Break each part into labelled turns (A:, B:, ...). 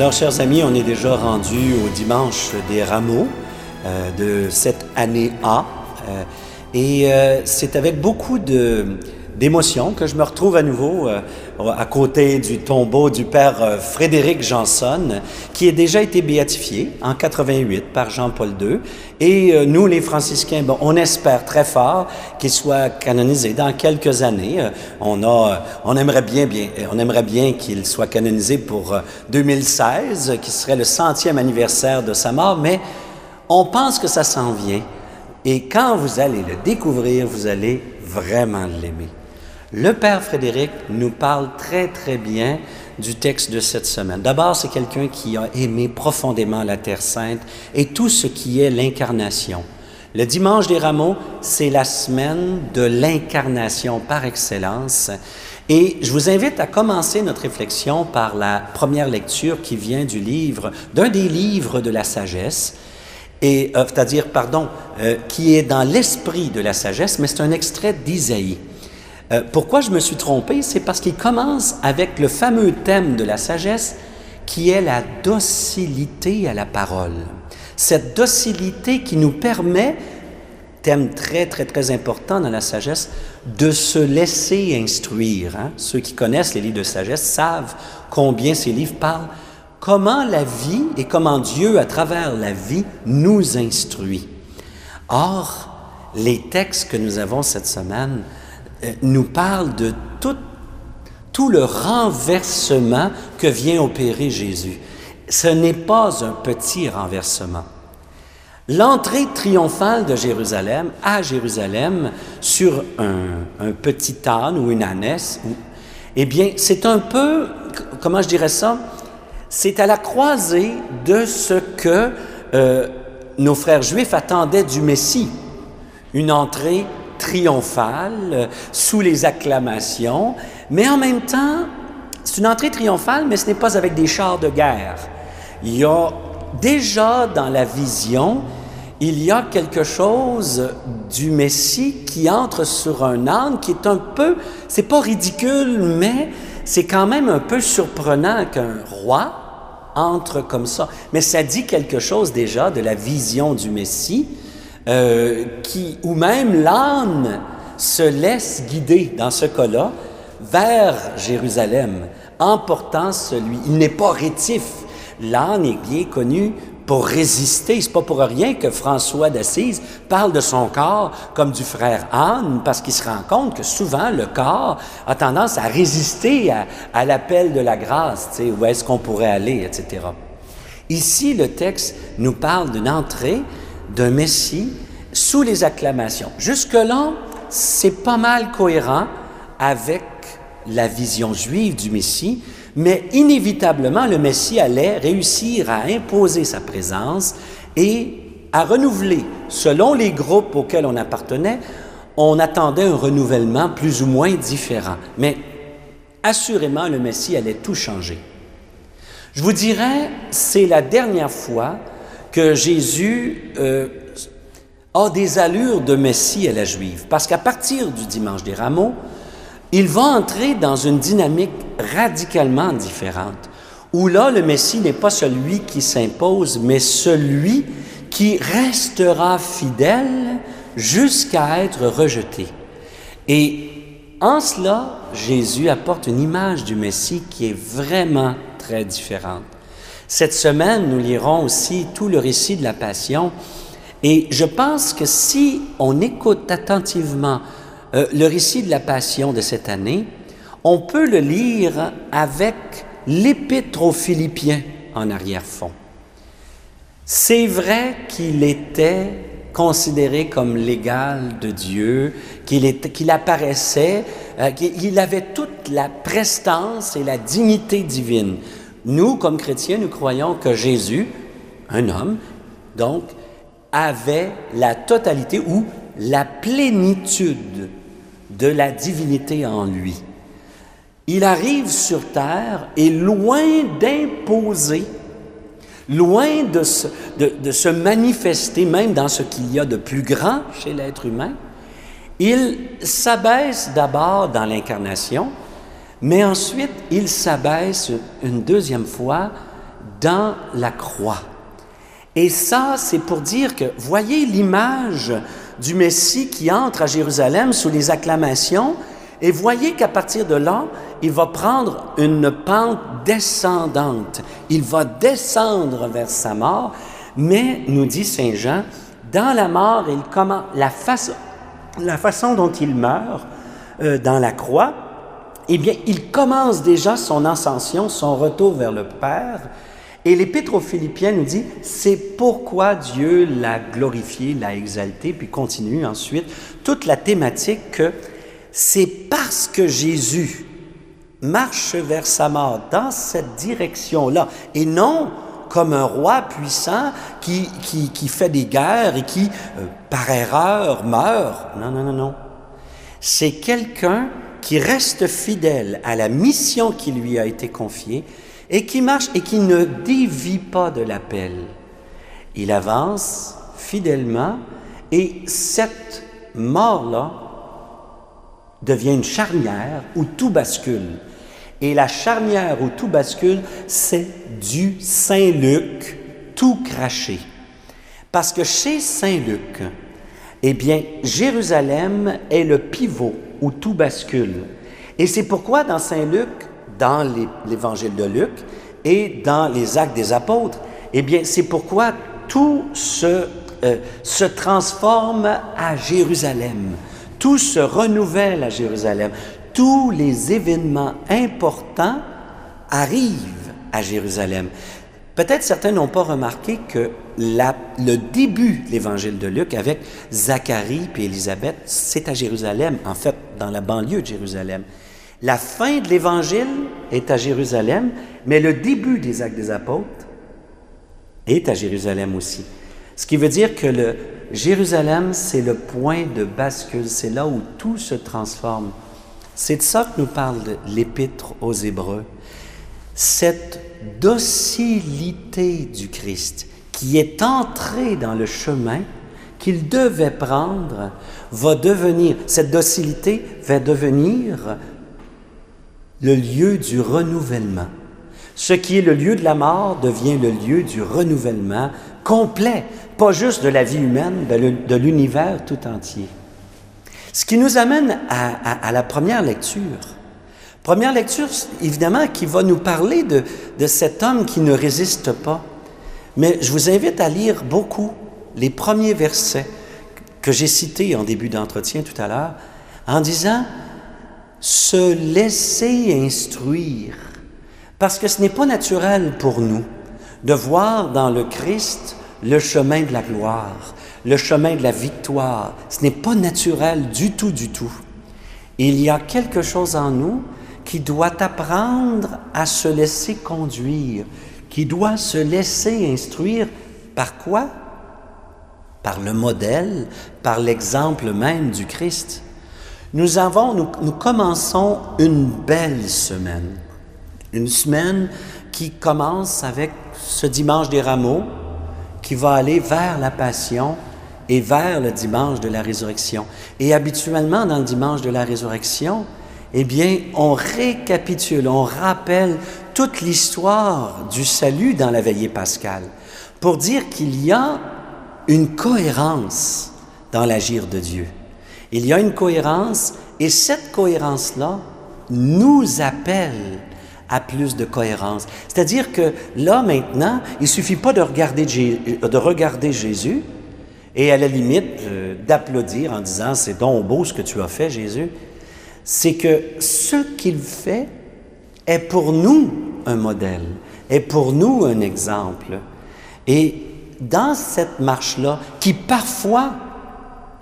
A: Alors, chers amis, on est déjà rendu au dimanche des rameaux de cette année A. C'est avec beaucoup d'émotion que je me retrouve à nouveau à côté du tombeau du père Frédéric Janson, qui a déjà été béatifié en 88 par Jean-Paul II. Et nous, les franciscains, on espère très fort qu'il soit canonisé dans quelques années. On aimerait bien qu'il soit canonisé pour 2016, qui serait le 100e anniversaire de sa mort, mais on pense que ça s'en vient. Et quand vous allez le découvrir, vous allez vraiment l'aimer. Le Père Frédéric nous parle très, très bien du texte de cette semaine. D'abord, c'est quelqu'un qui a aimé profondément la Terre Sainte et tout ce qui est l'incarnation. Le dimanche des rameaux, c'est la semaine de l'incarnation par excellence. Et je vous invite à commencer notre réflexion par la première lecture qui vient d'un des livres de la sagesse, qui est dans l'esprit de la sagesse, mais c'est un extrait d'Isaïe. Pourquoi je me suis trompé? C'est parce qu'il commence avec le fameux thème de la sagesse qui est la docilité à la parole. Cette docilité qui nous permet, thème très, très, très important dans la sagesse, de se laisser instruire. Ceux qui connaissent les livres de sagesse savent combien ces livres parlent, comment la vie et comment Dieu, à travers la vie, nous instruit. Or, les textes que nous avons cette semaine nous parle de tout le renversement que vient opérer Jésus. Ce n'est pas un petit renversement. L'entrée triomphale de Jérusalem à Jérusalem sur un petit âne ou une ânesse, c'est un peu, comment je dirais ça, c'est à la croisée de ce que nos frères juifs attendaient du Messie, une entrée triomphale, sous les acclamations, mais en même temps, c'est une entrée triomphale, mais ce n'est pas avec des chars de guerre. Il y a déjà dans la vision, il y a quelque chose du Messie qui entre sur un âne qui est un peu, c'est pas ridicule, mais c'est quand même un peu surprenant qu'un roi entre comme ça. Mais ça dit quelque chose déjà de la vision du Messie, où même l'âne se laisse guider, dans ce cas-là, vers Jérusalem, emportant celui. Il n'est pas rétif. L'âne est bien connu pour résister. C'est pas pour rien que François d'Assise parle de son corps comme du frère âne, parce qu'il se rend compte que souvent le corps a tendance à résister à l'appel de la grâce, où est-ce qu'on pourrait aller, etc. Ici, le texte nous parle d'une entrée d'un Messie sous les acclamations. Jusque-là, c'est pas mal cohérent avec la vision juive du Messie, mais inévitablement, le Messie allait réussir à imposer sa présence et à renouveler. Selon les groupes auxquels on appartenait, on attendait un renouvellement plus ou moins différent. Mais assurément, le Messie allait tout changer. Je vous dirais, c'est la dernière fois que Jésus a des allures de Messie à la juive. Parce qu'à partir du dimanche des rameaux, il va entrer dans une dynamique radicalement différente, où là, le Messie n'est pas celui qui s'impose, mais celui qui restera fidèle jusqu'à être rejeté. Et en cela, Jésus apporte une image du Messie qui est vraiment très différente. Cette semaine, nous lirons aussi tout le récit de la Passion, et je pense que si on écoute attentivement le récit de la Passion de cette année, on peut le lire avec l'Épître aux Philippiens en arrière-fond. C'est vrai qu'il était considéré comme l'égal de Dieu, qu'il apparaissait, qu'il avait toute la prestance et la dignité divine. Nous, comme chrétiens, nous croyons que Jésus, un homme, donc, avait la totalité ou la plénitude de la divinité en lui. Il arrive sur terre et loin d'imposer, loin de se manifester, même dans ce qu'il y a de plus grand chez l'être humain, il s'abaisse d'abord dans l'incarnation, mais ensuite il s'abaisse une deuxième fois dans la croix. Et ça, c'est pour dire que, voyez l'image du Messie qui entre à Jérusalem sous les acclamations, et voyez qu'à partir de là, il va prendre une pente descendante. Il va descendre vers sa mort, mais, nous dit Saint Jean, dans la mort, la façon dont il meurt dans la croix, eh bien, il commence déjà son ascension, son retour vers le Père. Et l'Épître aux Philippiens nous dit, c'est pourquoi Dieu l'a glorifié, l'a exalté, puis continue ensuite toute la thématique que c'est parce que Jésus marche vers sa mort dans cette direction-là, et non comme un roi puissant qui fait des guerres et qui, par erreur, meurt. Non, non, non, non. C'est quelqu'un qui reste fidèle à la mission qui lui a été confiée et qui marche et qui ne dévie pas de l'appel. Il avance fidèlement et cette mort-là devient une charnière où tout bascule. Et la charnière où tout bascule, c'est du Saint-Luc tout craché. Parce que chez Saint-Luc, eh bien, Jérusalem est le pivot où tout bascule. Et c'est pourquoi dans Saint-Luc, dans l'Évangile de Luc et dans les Actes des Apôtres, eh bien, c'est pourquoi tout se transforme à Jérusalem. Tout se renouvelle à Jérusalem. Tous les événements importants arrivent à Jérusalem. Peut-être certains n'ont pas remarqué que le début de l'Évangile de Luc avec Zacharie et Élisabeth, c'est à Jérusalem, en fait, dans la banlieue de Jérusalem. La fin de l'Évangile est à Jérusalem, mais le début des Actes des Apôtres est à Jérusalem aussi. Ce qui veut dire que Jérusalem, c'est le point de bascule, c'est là où tout se transforme. C'est de ça que nous parle l'Épître aux Hébreux. Cette docilité du Christ qui est entré dans le chemin qu'il devait prendre cette docilité va devenir le lieu du renouvellement. Ce qui est le lieu de la mort devient le lieu du renouvellement complet, pas juste de la vie humaine, mais de l'univers tout entier. Ce qui nous amène à la première lecture. Première lecture, évidemment, qui va nous parler de cet homme qui ne résiste pas. Mais je vous invite à lire beaucoup les premiers versets que j'ai cités en début d'entretien tout à l'heure, en disant « se laisser instruire ». Parce que ce n'est pas naturel pour nous de voir dans le Christ le chemin de la gloire, le chemin de la victoire. Ce n'est pas naturel du tout, du tout. Il y a quelque chose en nous qui doit apprendre à se laisser conduire, qui doit se laisser instruire. Par quoi? Par le modèle, par l'exemple même du Christ. Nous commençons une belle semaine. Une semaine qui commence avec ce dimanche des Rameaux, qui va aller vers la Passion et vers le dimanche de la Résurrection. Et habituellement, dans le dimanche de la Résurrection, eh bien, on récapitule, on rappelle toute l'histoire du salut dans la veillée pascale pour dire qu'il y a une cohérence dans l'agir de Dieu. Il y a une cohérence et cette cohérence-là nous appelle à plus de cohérence. C'est-à-dire que là, maintenant, il ne suffit pas de regarder Jésus et à la limite d'applaudir en disant « c'est donc beau ce que tu as fait, Jésus ». C'est que ce qu'il fait est pour nous un modèle, est pour nous un exemple. Et dans cette marche-là, qui parfois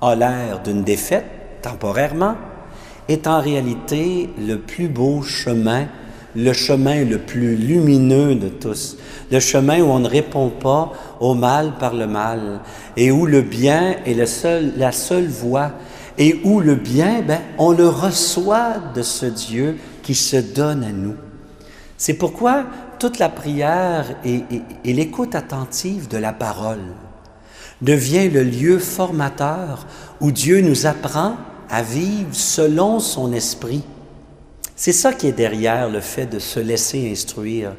A: a l'air d'une défaite, temporairement, est en réalité le plus beau chemin, le chemin le plus lumineux de tous, le chemin où on ne répond pas au mal par le mal, et où le bien est la seule voie, et où le bien, on le reçoit de ce Dieu qui se donne à nous. C'est pourquoi toute la prière et l'écoute attentive de la parole devient le lieu formateur où Dieu nous apprend à vivre selon son esprit. C'est ça qui est derrière le fait de se laisser instruire.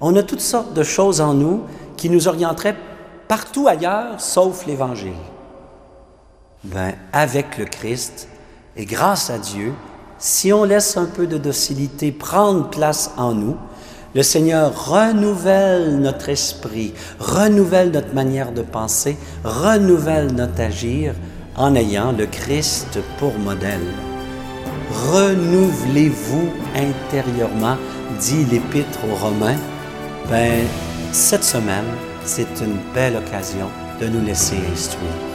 A: On a toutes sortes de choses en nous qui nous orienteraient partout ailleurs, sauf l'Évangile. Ben, avec le Christ et grâce à Dieu, si on laisse un peu de docilité prendre place en nous, le Seigneur renouvelle notre esprit, renouvelle notre manière de penser, renouvelle notre agir en ayant le Christ pour modèle. Renouvelez-vous intérieurement, dit l'Épître aux Romains. Ben, cette semaine, c'est une belle occasion de nous laisser instruire.